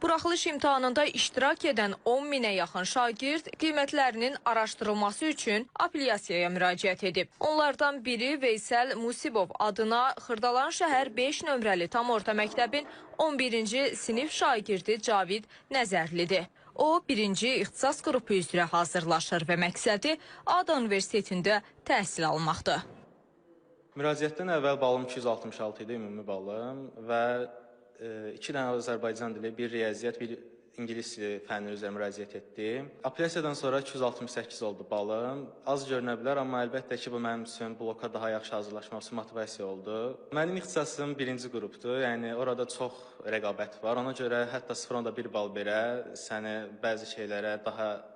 Buraxılış imtahanında iştirak edən 10 minə yaxın şagird qiymətlərinin araşdırılması üçün apellyasiyaya müraciət edib. Onlardan biri Veysəl Musibov adına Xırdalan şəhər 5 nömrəli tam orta məktəbin 11-ci sinif şagirdi Cavid Nəzərlidir. O, birinci ixtisas qrupu üzrə hazırlaşır və məqsədi ADA Universitetində təhsil almaqdır. Müraciətdən əvvəl balım 266 idi, ümumi balım və 2 dənə Azərbaycan dili, bir riyaziyyat, bir ingilis dili fənni üzrə müraciət etdim. Apellyasiyadan sonra 268 oldu balım. Az görünə bilər, amma əlbəttə ki, bu mənim üçün bloka daha yaxşı hazırlaşmaq üçün motivasiya oldu. Mənim ixtisasım birinci qrupdur, yəni orada çox rəqabət var. Ona görə hətta 0.1 bal belə səni bəzi şeylərə daha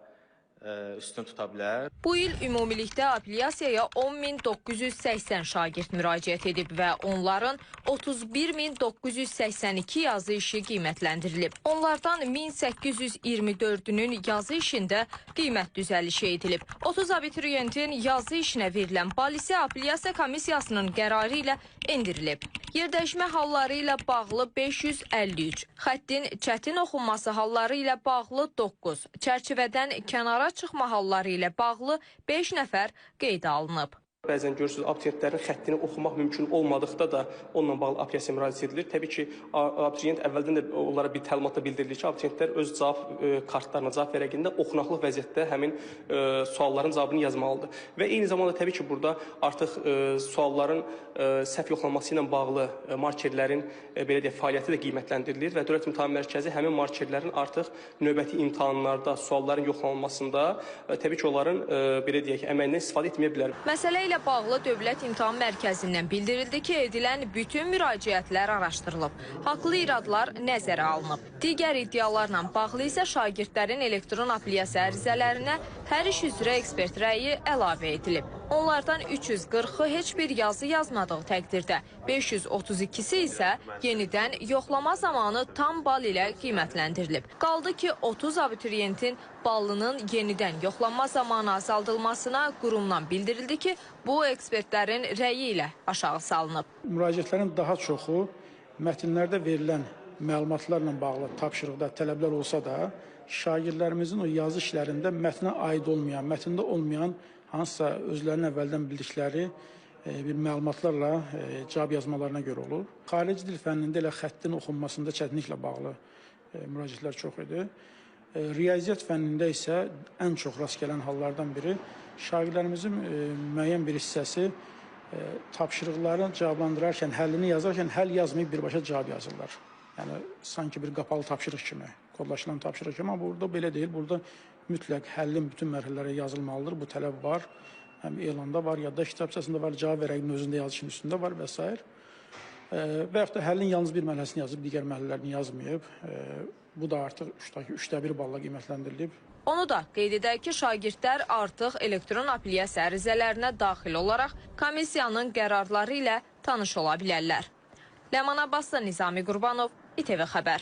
üstün tuta bilər. Bu il ümumilikdə apellyasiyaya 10.980 şagird müraciət edib və onların 31.982 yazı işi qiymətləndirilib. Onlardan 1824-ünün yazı işində qiymət düzəlişi edilib. 30 abituriyentin yazı işinə verilən bal isə apellyasiya komissiyasının qərarı ilə endirilib. Yerdəyişmə halları ilə bağlı 553, xəttin çətin oxunması halları ilə bağlı 9, çərçivədən kənara çıxma halları ilə bağlı 5 nəfər qeydə alınıb. Bəzən görürsünüz, abituriyentlərin xəttini oxumaq mümkün olmadıqda da onunla bağlı apellyasiya müraciət edilir. Təbii ki, abituriyent əvvəldən də onlara bir təlimatla bildirilir ki, abituriyentlər öz cavab kartlarına cavab verəndə oxunaqlıq vəziyyətdə həmin sualların cavabını yazmalıdır. Və eyni zamanda təbii ki, burada artıq sualların səhv yoxlanması ilə bağlı markerlərin belə deyək, fəaliyyəti də qiymətləndirilir və Dövlət İmtahan Mərkəzi həmin markerlərin artıq növbəti imtahanlarda sualların yoxlanılmasında təbii ki, onların belə deyək, əməyindən istifadə etməyə bilər. Məsələ ilə bağlı Dövlət İmtahan Mərkəzindən bildirildi ki, edilən bütün müraciətlər araşdırılıb. Haqlı iradlar nəzərə alınıb. Digər iddialarla bağlı isə şagirdlərin elektron apellyasiya ərizələrinə hər iş üzrə ekspert rəyi əlavə edilib. Onlardan 340-ı heç bir yazı yazmadığı təqdirdə, 532-si isə yenidən yoxlama zamanı tam bal ilə qiymətləndirilib. Qaldı ki, 30 abituriyentin ballının yenidən yoxlanma zamanı azaldılmasına qurumdan bildirildi ki, bu ekspertlərin rəyi ilə aşağı salınıb. Müraciətlərin daha çoxu mətnlərdə verilən məlumatlarla bağlı tapşırıqda tələblər olsa da, şagirdlərimizin o yazı işlərində mətnə aid olmayan, mətndə olmayan hansısa özlərinin əvvəldən bildikləri bir məlumatlarla cavab yazmalarına görə olur. Xarici dil fənnində elə xəttin oxunmasında çətinliklə bağlı müraciətlər çox idi. Riyaziyyat fənnində isə ən çox rast gələn hallardan biri şagirdlərimizin müəyyən bir hissəsi tapşırıqları cavablandırarkən, həllini yazarkən həll yazmayıb birbaşa cavab yazırlar. Yəni, sanki bir qapalı tapşırıq kimi, kodlaşılan tapşırıq kimi, amma burada belə deyil. Burada mütləq həllin bütün mərhələlərə yazılmalıdır. Bu tələb var. Həm elanda var, yaddaş kitabçasında var, cavab verəyin özündə yazışın üstündə var və s. Və yaxud da həllin yalnız bir mərhələsini yazıb, digər mərhələlərini yazmayıb. Bu da artıq 3/1 balla qiymətləndirilib. Onu da qeyd edək ki, şagirdlər artıq elektron apellyasiya ərizələrinə daxil olaraq komissiyanın qərarları ilə tanış ola bilərlər. Ləman Abbaslı, Nizami Qurbanov, İTV Xəbər.